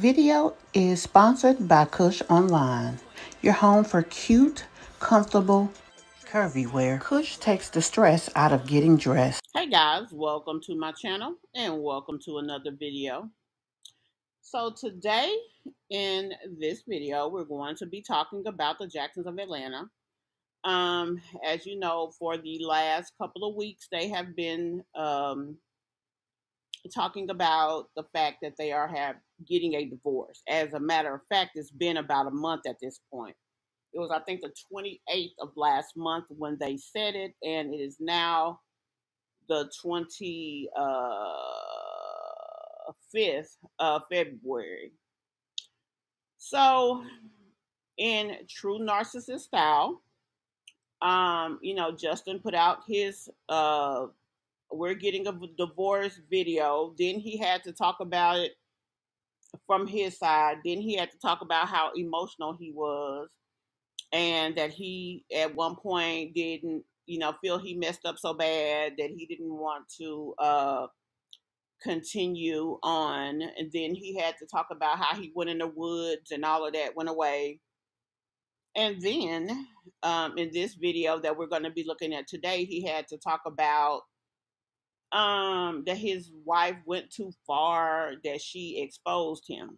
video is sponsored by Kush Online, your home for cute, comfortable, curvy wear. Kush takes the stress out of getting dressed. Hey guys, welcome to my channel and welcome to another video. So today in this video, we're going to be talking about the Jacksons of Atlanta. As you know, for the last couple of weeks, they have been talking about the fact that they are getting a divorce. As a matter of fact, it's been about a month at this point. It was, I think, the 28th of last month when they said it, and it is now the 25th of February. So, in true narcissist style, Justin put out his we're getting a divorce video. Then he had to talk about it from his side. Then he had to talk about how emotional he was and that he at one point didn't, feel he messed up so bad that he didn't want to continue on. And then he had to talk about how he went in the woods and all of that went away. And then in this video that we're going to be looking at today, he had to talk about that his wife went too far, that she exposed him.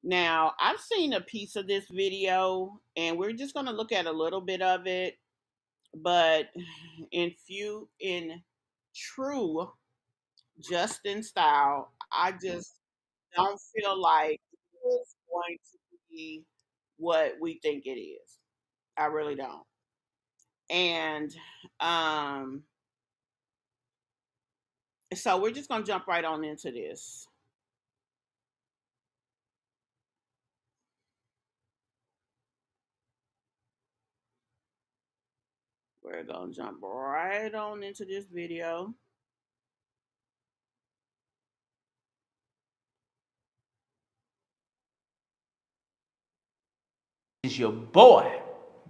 Now, I've seen a piece of this video, and we're just going to look at a little bit of it. But in true Justin style, I just don't feel like it's going to be what we think it is. I really don't. And so we're just going to jump right on into this. We're going to jump right on into this video. It's your boy,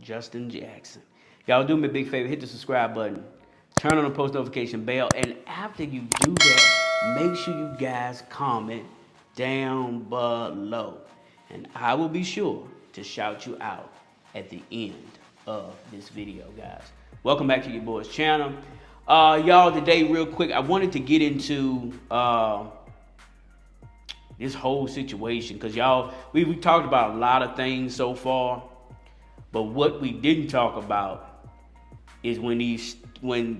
Justin Jackson. Y'all do me a big favor, hit the subscribe button, turn on the post notification bell, and after you do that, make sure you guys comment down below. And I will be sure to shout you out at the end of this video, guys. Welcome back to your boy's channel. Y'all, today, real quick, I wanted to get into this whole situation, because y'all, we talked about a lot of things so far, but what we didn't talk about is when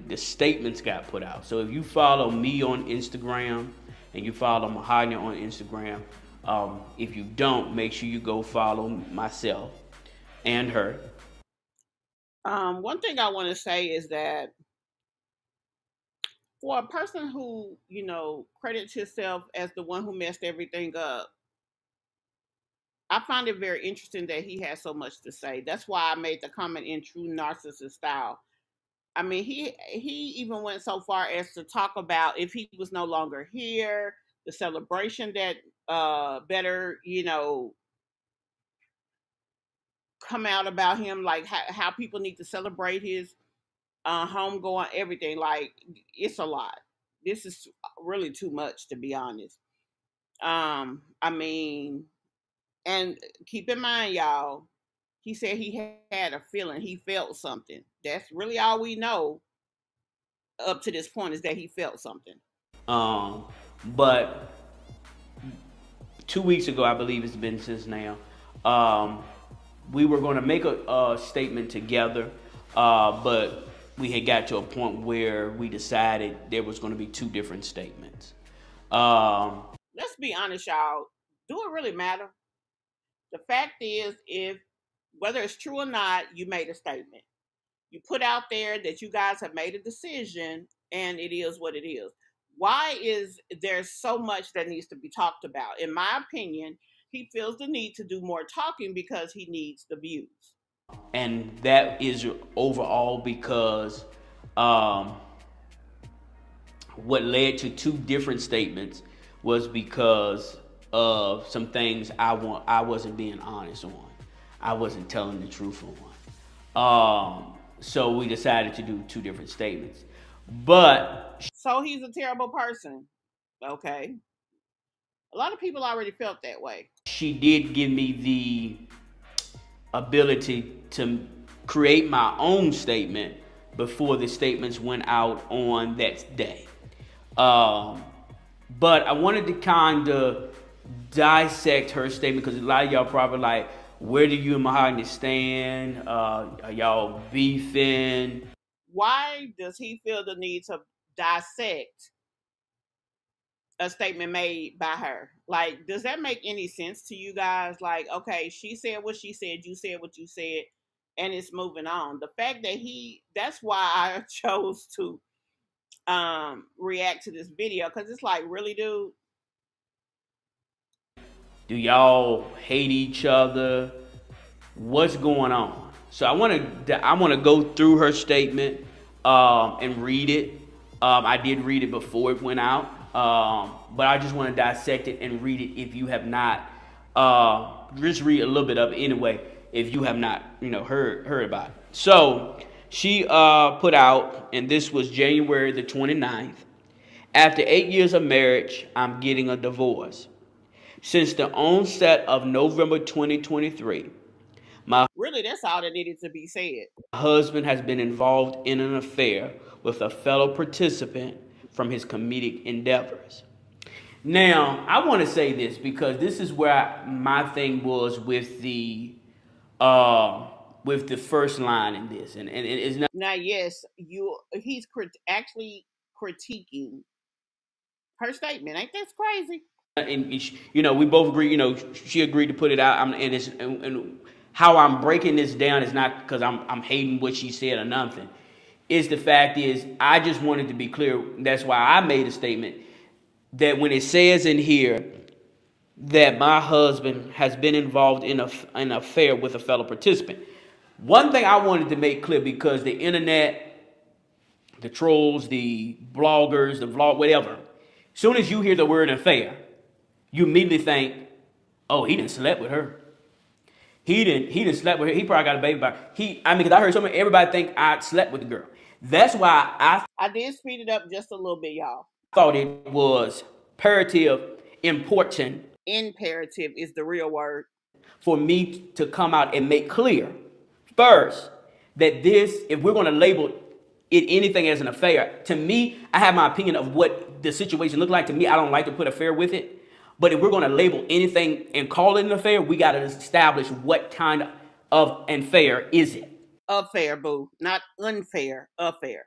the statements got put out. So if you follow me on Instagram and you follow Mahogany on Instagram, if you don't, make sure you go follow myself and her. One thing I want to say is that for a person who, credits himself as the one who messed everything up, I find it very interesting that he has so much to say. That's why I made the comment in true narcissist style. I mean, he even went so far as to talk about if he was no longer here, the celebration that better, come out about him, like how people need to celebrate his homegoing, everything. Like, it's a lot. This is really too much, to be honest. I mean, and keep in mind, y'all, he said he had a feeling, he felt something. That's really all we know up to this point, is that he felt something. But 2 weeks ago, I believe it's been since now, we were going to make a statement together, but we had got to a point where we decided there was going to be two different statements. Let's be honest, y'all. Do it really matter? The fact is, whether it's true or not, you made a statement. You put out there that you guys have made a decision, and it is what it is. Why is there so much that needs to be talked about? In my opinion, he feels the need to do more talking because he needs the views. And that is overall because what led to two different statements was because of some things I wasn't being honest on. I wasn't telling the truth on. So we decided to do two different statements. But so he's a terrible person. Okay. A lot of people already felt that way. She did give me the ability to create my own statement before the statements went out on that day. But I wanted to kind of dissect her statement because a lot of y'all probably like, where do you and Mahogany stand? Are y'all beefing? Why does he feel the need to dissect a statement made by her? Like, does that make any sense to you guys? Like, okay, she said what she said, you said what you said, and it's moving on. The fact that that's why I chose to react to this video, because it's like, really, dude? Do y'all hate each other? What's going on? So I want to go through her statement and read it. I did read it before it went out, but I just want to dissect it and read it. If you have not, just read a little bit of it anyway. If you have not, heard about it. So she put out, and this was January the 29th. After 8 years of marriage, I'm getting a divorce. Since the onset of November 2023, Really, that's all that needed to be said. my husband has been involved in an affair with a fellow participant from his comedic endeavors. Now, I want to say this because this is where my thing was with the first line in this, and it's not. Now, yes, he's actually critiquing her statement. Ain't that crazy? And we both agree. She agreed to put it out. And how I'm breaking this down is not because I'm hating what she said or nothing. It's the fact is I just wanted to be clear. That's why I made a statement that when it says in here that my husband has been involved in an affair with a fellow participant. One thing I wanted to make clear, because the internet, the trolls, the bloggers, the vlog, whatever, as soon as you hear the word affair, you immediately think, oh, he didn't slept with her. He didn't slept with her. He probably got a baby by her. Because I heard everybody think I slept with the girl. That's why I did speed it up just a little bit, y'all. thought it was important. Imperative is the real word. For me to come out and make clear first that this, if we're going to label it anything as an affair, to me, I have my opinion of what the situation looked like. To me, I don't like to put affair with it. But if we're going to label anything and call it an affair, we got to establish what kind of affair is it. Affair, boo. Not unfair. Affair.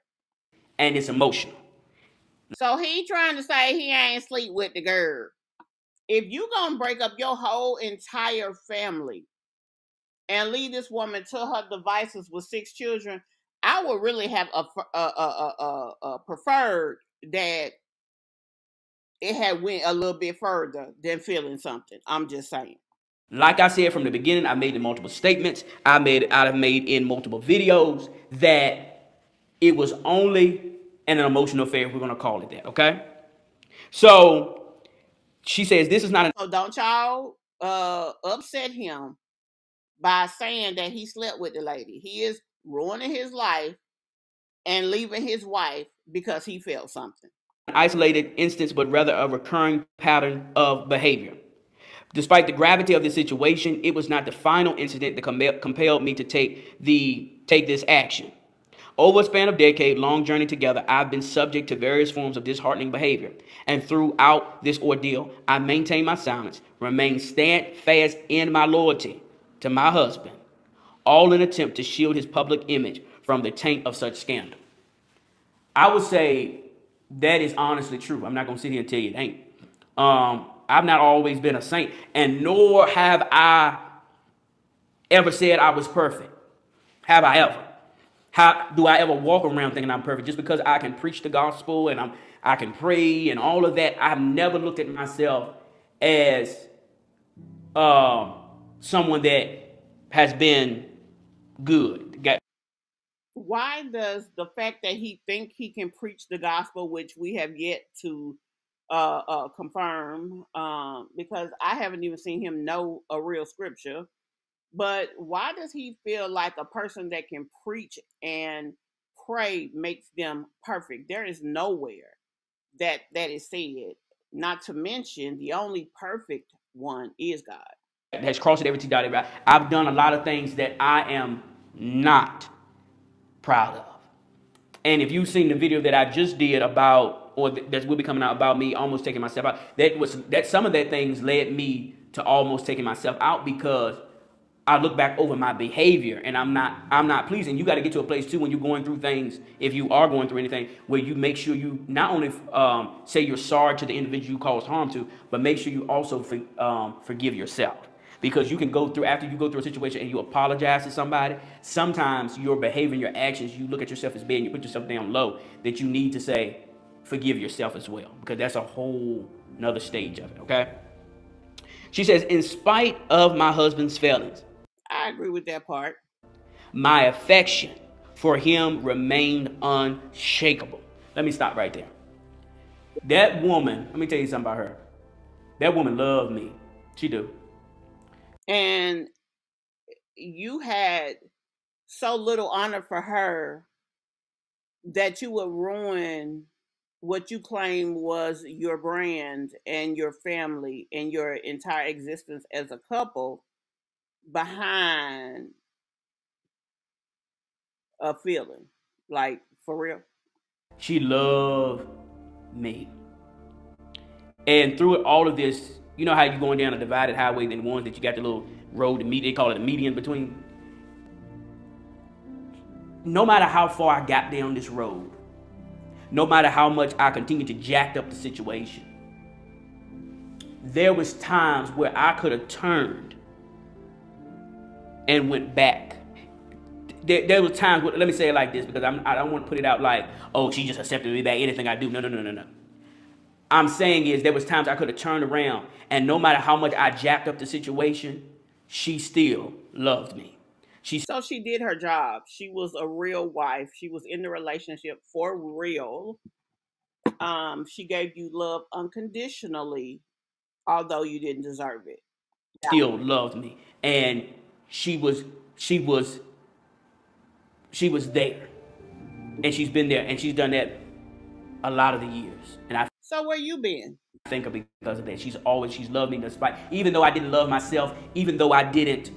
And it's emotional. So he trying to say he ain't sleep with the girl. If you gonna break up your whole entire family and leave this woman to her devices with 6 children, I would really have a preferred that it had went a little bit further than feeling something. I'm just saying. Like I said from the beginning, I made in multiple statements. I've made in multiple videos that it was only an emotional affair, if we're going to call it that, okay? So she says this is not So don't y'all upset him by saying that he slept with the lady. He is ruining his life and leaving his wife because he felt something. Isolated instance, but rather a recurring pattern of behavior. Despite the gravity of the situation, it was not the final incident that compelled me to take this action. Over a span of decade-long journey together, I've been subject to various forms of disheartening behavior. And throughout this ordeal, I maintained my silence, remained steadfast in my loyalty to my husband, all in an attempt to shield his public image from the taint of such scandal. I would say that is honestly true. I'm not going to sit here and tell you it ain't. I've not always been a saint, and nor have I ever said I was perfect. Have I ever? How do I ever walk around thinking I'm perfect? Just because I can preach the gospel and I can pray and all of that, I've never looked at myself as someone that has been good. Why does the fact that he think he can preach the gospel, which we have yet to confirm, because I haven't even seen him know a real scripture, but why does he feel like a person that can preach and pray makes them perfect? There is nowhere that is said Not to mention, the only perfect one is God. Has crossed every T dotted right. I've done a lot of things that I am not proud of. And if you've seen the video that I just did about, or that will be coming out about me almost taking myself out, that some of that things led me to almost taking myself out because I look back over my behavior and I'm not pleasing. You got to get to a place too when you're going through things, if you are going through anything, where you make sure you not only say you're sorry to the individual you caused harm to, but make sure you also forgive yourself. Because you can go through, after you go through a situation and you apologize to somebody, sometimes your behavior and your actions, you look at yourself as bad and you put yourself down low, that you need to say, forgive yourself as well. Because that's a whole another stage of it, okay? She says, in spite of my husband's failings, I agree with that part. my affection for him remained unshakable. Let me stop right there. That woman, let me tell you something about her. That woman loved me. She do. And you had so little honor for her that you would ruin what you claim was your brand and your family and your entire existence as a couple behind a feeling. Like, for real. She loved me. And through all of this, you know how you're going down a divided highway, then ones that you got the little road, they call it a median between. No matter how far I got down this road, no matter how much I continued to jack up the situation, there was times where I could have turned and went back. There were times where, let me say it like this, because I don't want to put it out like, oh, she just accepted me back, anything I do. No. I'm saying is there was times I could have turned around, and no matter how much I jacked up the situation, she still loved me. So she did her job. She was a real wife. She was in the relationship for real. She gave you love unconditionally, although you didn't deserve it. Still loved me, and she was she was she was there, and she's been there, and she's done that a lot of the years, and I So where you been? think of because of that. She's loved me despite, even though I didn't love myself, even though I didn't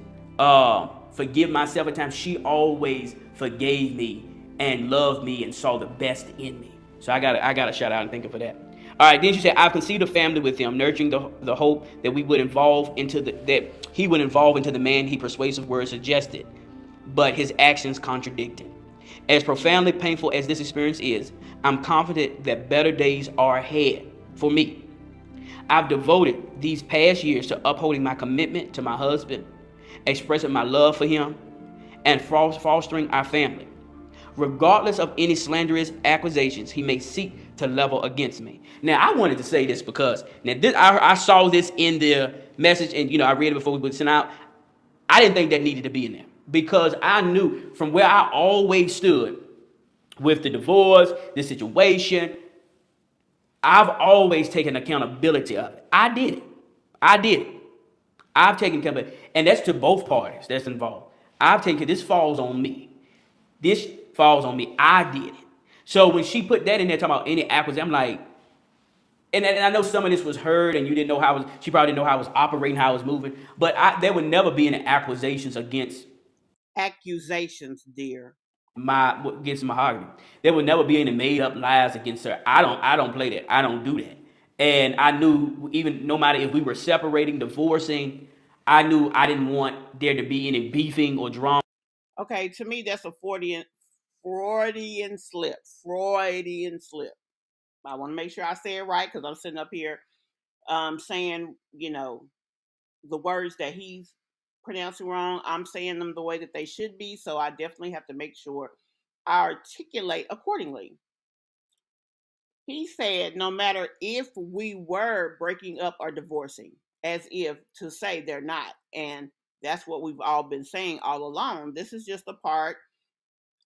forgive myself at times, she always forgave me and loved me and saw the best in me. So I gotta shout out and thank her for that. All right, then she said, I've conceived a family with him, nurturing the hope that he would evolve into the man he persuasive words suggested, but his actions contradicted. As profoundly painful as this experience is, I'm confident that better days are ahead for me. I've devoted these past years to upholding my commitment to my husband, expressing my love for him, and fostering our family, regardless of any slanderous accusations he may seek to level against me. Now, I wanted to say this because I saw this in the message, and I read it before we would send out. I didn't think that needed to be in there because I knew from where I always stood with the divorce, the situation, I've always taken accountability of it. I did it. I've taken accountability. And that's to both parties that's involved. This falls on me. This falls on me. I did it. So when she put that in there talking about any acquisition, I'm like, and I know some of this was heard and you didn't know she probably didn't know how I was operating, how I was moving. But there would never be any accusations against Dear. against Mahogany. There would never be any made up lies against her. I don't play that. I don't do that. And I knew, even no matter if we were separating, divorcing, I knew I didn't want there to be any beefing or drama. Okay, to me that's a Freudian slip. Freudian slip. I want to make sure I say it right because I'm sitting up here saying, the words that he's pronouncing wrong. I'm saying them the way that they should be. So I definitely have to make sure I articulate accordingly. He said, no matter if we were breaking up or divorcing, as if to say they're not. And that's what we've all been saying all along. This is just a part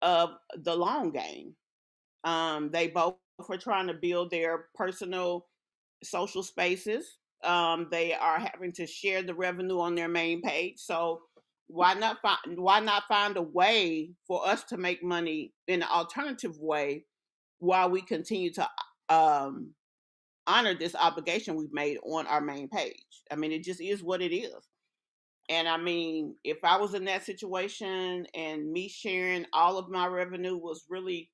of the long game. They both are trying to build their personal social spaces. They are having to share the revenue on their main page. So why not find a way for us to make money in an alternative way while we continue to honor this obligation we've made on our main page. I mean, it just is what it is. And I mean, if I was in that situation and me sharing all of my revenue was really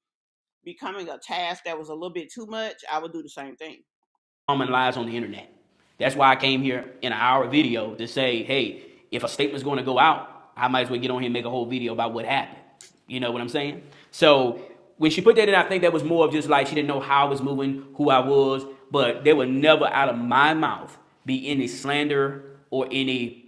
becoming a task that was a little bit too much, I would do the same thing. Common lies on the internet. That's why I came here in an hour video to say, hey, if a statement's going to go out, I might as well get on here and make a whole video about what happened. You know what I'm saying? So when she put that in, I think that was more of just like she didn't know how I was moving, who I was, but there would never out of my mouth be any slander or any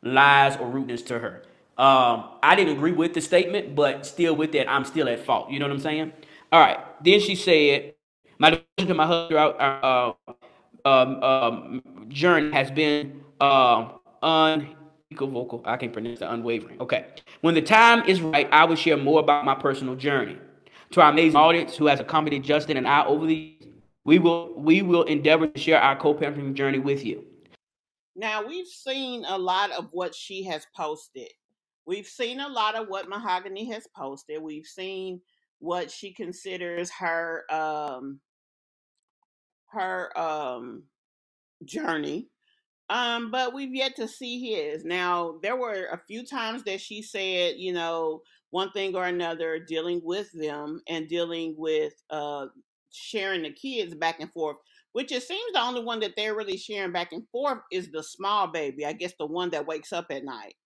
lies or rudeness to her. I didn't agree with the statement, but still with that, I'm still at fault. You know what I'm saying? All right. Then she said, my devotion to my husband journey has been unequivocal. I can't pronounce the unwavering. Okay. When the time is right, I will share more about my personal journey. To our amazing audience who has accompanied Justin and I over the years, we will endeavor to share our co-parenting journey with you. Now, we've seen a lot of what she has posted. We've seen a lot of what Mahogany has posted. We've seen what she considers her journey. But we've yet to see his. Now, there were a few times that she said, one thing or another, dealing with them and dealing with sharing the kids back and forth. Which it seems the only one that they're really sharing back and forth is the small baby. I guess the one that wakes up at night.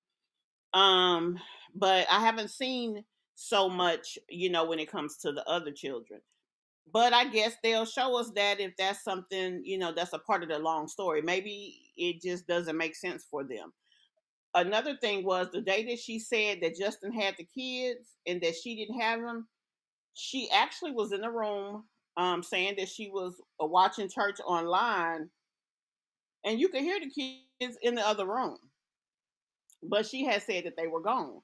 Um, but I haven't seen so much, when it comes to the other children. But I guess they'll show us that if that's something, that's a part of the long story. Maybe it just doesn't make sense for them. Another thing was the day that she said that Justin had the kids and that she didn't have them, she actually was in the room saying that she was watching church online, and you could hear the kids in the other room. But she had said that they were gone.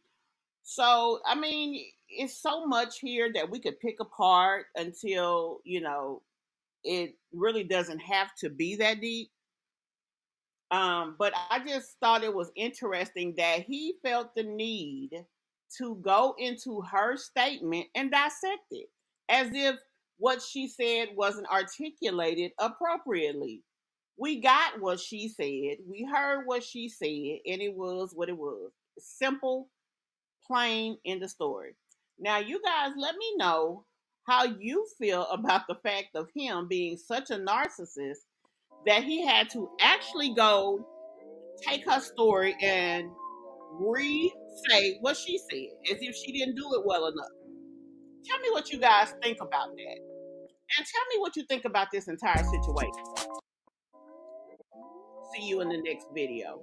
So, I mean, it's so much here that we could pick apart until, it really doesn't have to be that deep. But I just thought it was interesting that he felt the need to go into her statement and dissect it as if what she said wasn't articulated appropriately. We got what she said, we heard what she said, and it was what it was. Simple, plain in the story. Now, you guys, let me know how you feel about the fact of him being such a narcissist that he had to actually go take her story and re-say what she said as if she didn't do it well enough. Tell me what you guys think about that. And tell me what you think about this entire situation. See you in the next video.